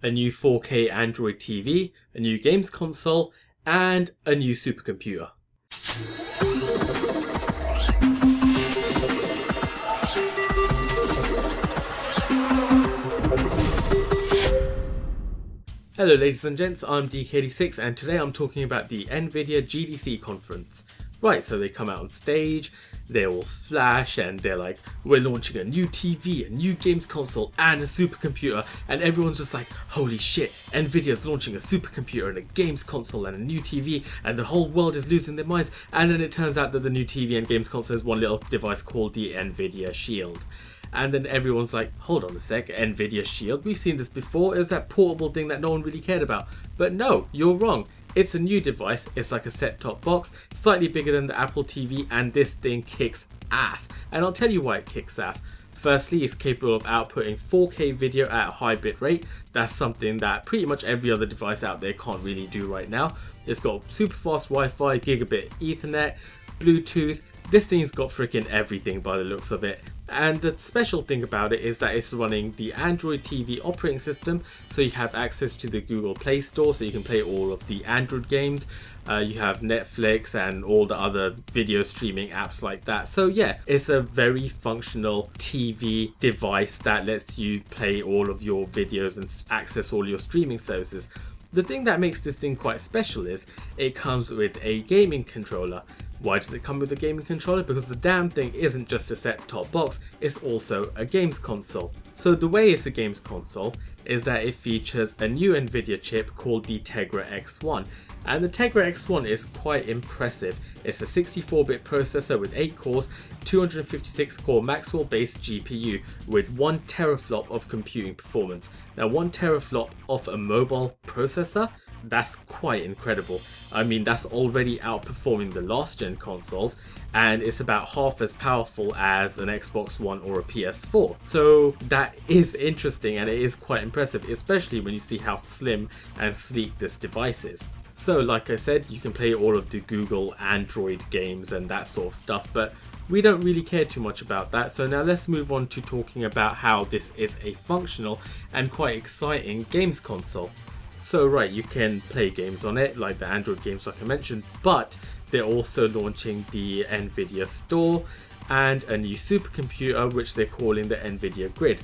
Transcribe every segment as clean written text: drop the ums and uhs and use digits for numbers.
a new 4K Android TV, a new games console, and a new supercomputer. Hello ladies and gents, I'm DK86 and today I'm talking about the NVIDIA GDC conference. Right, so they come out on stage, they all flash and they're like, we're launching a new TV, a new games console and a supercomputer, and everyone's just like, holy shit, NVIDIA's launching a supercomputer and a games console and a new TV and the whole world is losing their minds. And then it turns out that the new TV and games console is one little device called the NVIDIA Shield. And then everyone's like, hold on a sec, NVIDIA Shield, we've seen this before, it was that portable thing that no one really cared about. But no, you're wrong. It's a new device, it's like a set-top box, slightly bigger than the Apple TV, and this thing kicks ass. And I'll tell you why it kicks ass. Firstly, it's capable of outputting 4K video at a high bit rate. That's something that pretty much every other device out there can't really do right now. It's got super fast Wi-Fi, gigabit Ethernet, Bluetooth. This thing's got freaking everything by the looks of it. And the special thing about it is that it's running the Android TV operating system, so you have access to the Google Play Store, so you can play all of the Android games. You have Netflix and all the other video streaming apps like that. So yeah, it's a very functional TV device that lets you play all of your videos and access all your streaming services. The thing that makes this thing quite special is it comes with a gaming controller. Why does it come with a gaming controller? Because the damn thing isn't just a set-top box, it's also a games console. So the way it's a games console is that it features a new NVIDIA chip called the Tegra X1. And the Tegra X1 is quite impressive. It's a 64-bit processor with 8 cores, 256 core Maxwell-based GPU with 1 teraflop of computing performance. Now 1 teraflop of a mobile processor? That's quite incredible. I mean, that's already outperforming the last gen consoles, and it's about half as powerful as an Xbox One or a PS4. So that is interesting and it is quite impressive, especially when you see how slim and sleek this device is. So like I said, you can play all of the Google Android games and that sort of stuff, but we don't really care too much about that. So now let's move on to talking about how this is a functional and quite exciting games console. So right, you can play games on it, like the Android games like I mentioned, but they're also launching the NVIDIA Store and a new supercomputer which they're calling the NVIDIA Grid.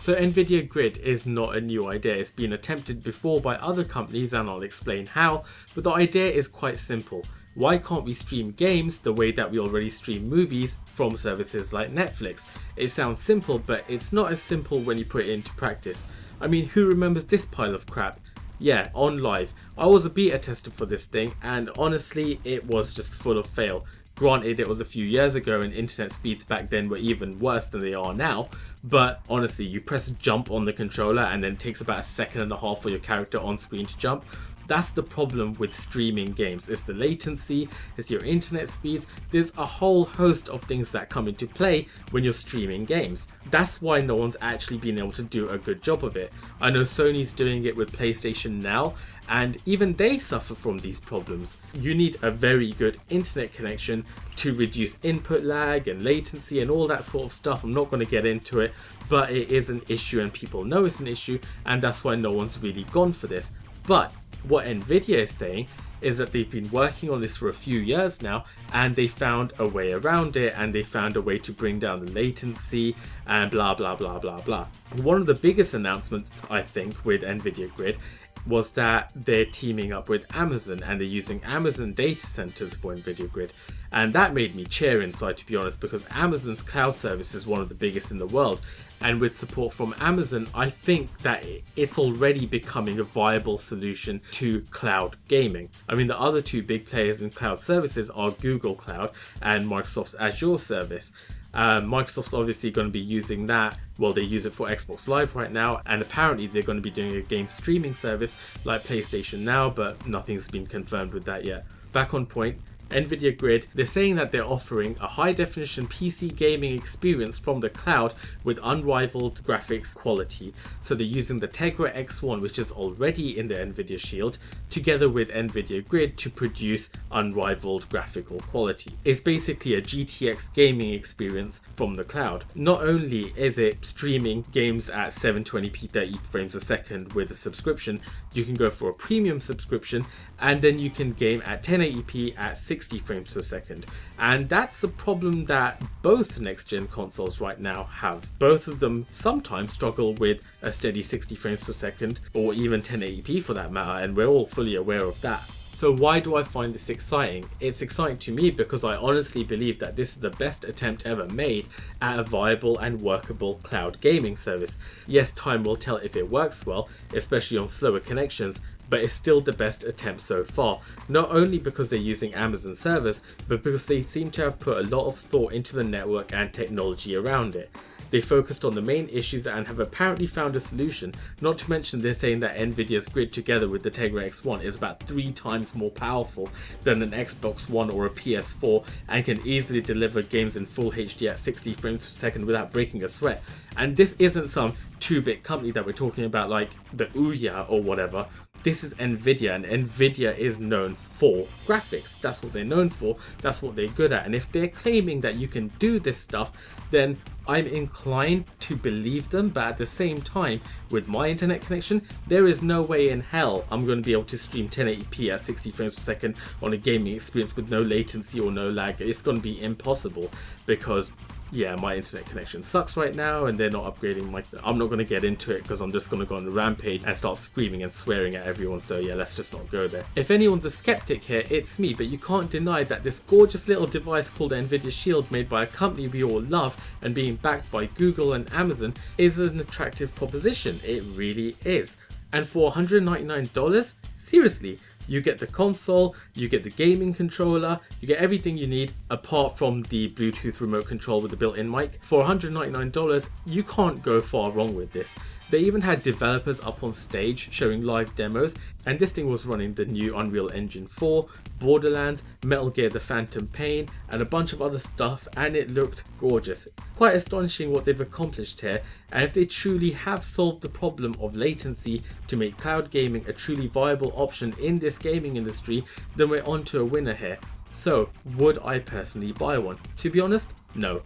So NVIDIA Grid is not a new idea, it's been attempted before by other companies and I'll explain how, but the idea is quite simple. Why can't we stream games the way that we already stream movies from services like Netflix? It sounds simple, but it's not as simple when you put it into practice. I mean, who remembers this pile of crap? Yeah, on live. I was a beta tester for this thing and honestly it was just full of fail. Granted, it was a few years ago and internet speeds back then were even worse than they are now, but honestly, you press jump on the controller and then it takes about a second and a half for your character on screen to jump. That's the problem with streaming games. It's the latency, it's your internet speeds, there's a whole host of things that come into play when you're streaming games. That's why no one's actually been able to do a good job of it. I know Sony's doing it with PlayStation Now, and even they suffer from these problems. You need a very good internet connection to reduce input lag and latency and all that sort of stuff. I'm not going to get into it, but it is an issue and people know it's an issue, and that's why no one's really gone for this. But what NVIDIA is saying is that they've been working on this for a few years now and they found a way around it and they found a way to bring down the latency and blah blah blah blah blah. One of the biggest announcements I think with NVIDIA Grid was that they're teaming up with Amazon and they're using Amazon data centers for NVIDIA Grid. And that made me cheer inside, to be honest, because Amazon's cloud service is one of the biggest in the world. And with support from Amazon, I think that it's already becoming a viable solution to cloud gaming. I mean, the other two big players in cloud services are Google Cloud and Microsoft's Azure service. Microsoft's obviously going to be using that. Well, they use it for Xbox Live right now, and apparently they're going to be doing a game streaming service like PlayStation Now, but nothing's been confirmed with that yet. Back on point, NVIDIA Grid, they're saying that they're offering a high definition PC gaming experience from the cloud with unrivaled graphics quality. So they're using the Tegra X1, which is already in the NVIDIA Shield, together with NVIDIA Grid to produce unrivaled graphical quality. It's basically a GTX gaming experience from the cloud. Not only is it streaming games at 720p 30 frames a second with a subscription, you can go for a premium subscription and then you can game at 1080p at 60 frames per second. And that's a problem that both next gen consoles right now have. Both of them sometimes struggle with a steady 60 frames per second, or even 1080p for that matter, and we're all fully aware of that. So why do I find this exciting? It's exciting to me because I honestly believe that this is the best attempt ever made at a viable and workable cloud gaming service. Yes, time will tell if it works well, especially on slower connections, but it's still the best attempt so far. Not only because they're using Amazon servers, but because they seem to have put a lot of thought into the network and technology around it. They focused on the main issues and have apparently found a solution. Not to mention they're saying that NVIDIA's Grid together with the Tegra X1 is about 3 times more powerful than an Xbox One or a PS4 and can easily deliver games in full HD at 60 frames per second without breaking a sweat. And this isn't some 2-bit company that we're talking about like the Ouya or whatever. This is NVIDIA, and NVIDIA is known for graphics. That's what they're known for, that's what they're good at. And if they're claiming that you can do this stuff, then I'm inclined to believe them. But at the same time, with my internet connection, there is no way in hell I'm going to be able to stream 1080p at 60 frames per second on a gaming experience with no latency or no lag. It's going to be impossible because yeah, my internet connection sucks right now and they're not upgrading my... I'm not going to get into it because I'm just going to go on the rampage and start screaming and swearing at everyone, so yeah, let's just not go there. If anyone's a skeptic here, it's me, but you can't deny that this gorgeous little device called the NVIDIA Shield, made by a company we all love and being backed by Google and Amazon, is an attractive proposition. It really is. And for $199, seriously, you get the console, you get the gaming controller, you get everything you need apart from the Bluetooth remote control with the built-in mic. For $199, you can't go far wrong with this. They even had developers up on stage showing live demos, and this thing was running the new Unreal Engine 4, Borderlands, Metal Gear The Phantom Pain, and a bunch of other stuff, and it looked gorgeous. Quite astonishing what they've accomplished here, and if they truly have solved the problem of latency to make cloud gaming a truly viable option in this gaming industry, then we're on to a winner here. So, would I personally buy one? To be honest, no.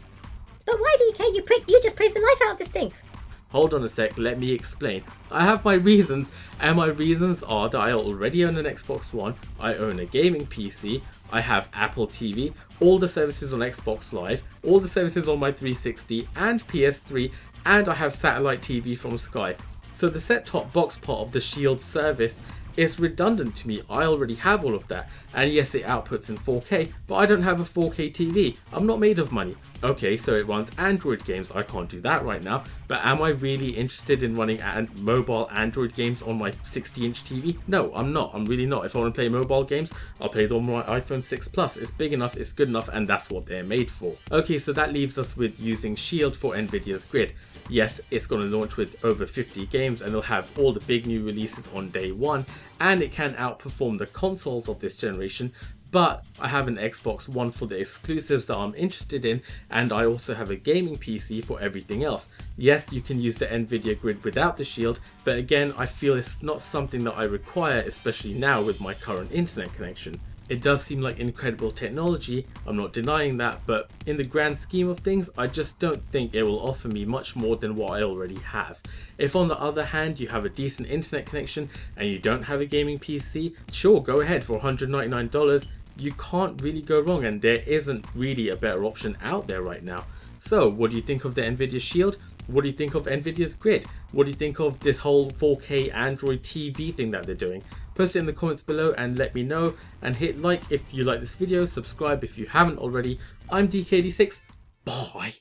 But why, DK, you prick? You just praised the life out of this thing. Hold on a sec, let me explain. I have my reasons, and my reasons are that I already own an Xbox One, I own a gaming PC, I have Apple TV, all the services on Xbox Live, all the services on my 360 and PS3, and I have satellite TV from Sky. So the set-top box part of the Shield service is redundant to me. I already have all of that, and yes, it outputs in 4K, but I don't have a 4K TV. I'm not made of money. Okay, so it runs Android games. I can't do that right now, but am I really interested in running mobile Android games on my 60-inch TV? No, I'm not. I'm really not. If I want to play mobile games, I'll play them on my iPhone 6 Plus. It's big enough, it's good enough, and that's what they're made for. Okay, so that leaves us with using Shield for NVIDIA's Grid. Yes, it's going to launch with over 50 games and it'll have all the big new releases on day one, and it can outperform the consoles of this generation, but I have an Xbox One for the exclusives that I'm interested in, and I also have a gaming PC for everything else. Yes, you can use the NVIDIA Grid without the Shield, but again, I feel it's not something that I require, especially now with my current internet connection. It does seem like incredible technology, I'm not denying that, but in the grand scheme of things, I just don't think it will offer me much more than what I already have. If on the other hand you have a decent internet connection and you don't have a gaming PC, sure, go ahead. For $199, you can't really go wrong, and there isn't really a better option out there right now. So what do you think of the NVIDIA Shield? What do you think of NVIDIA's Grid? What do you think of this whole 4K Android TV thing that they're doing? Post it in the comments below and let me know, and hit like if you like this video, subscribe if you haven't already. I'm DKD6, bye!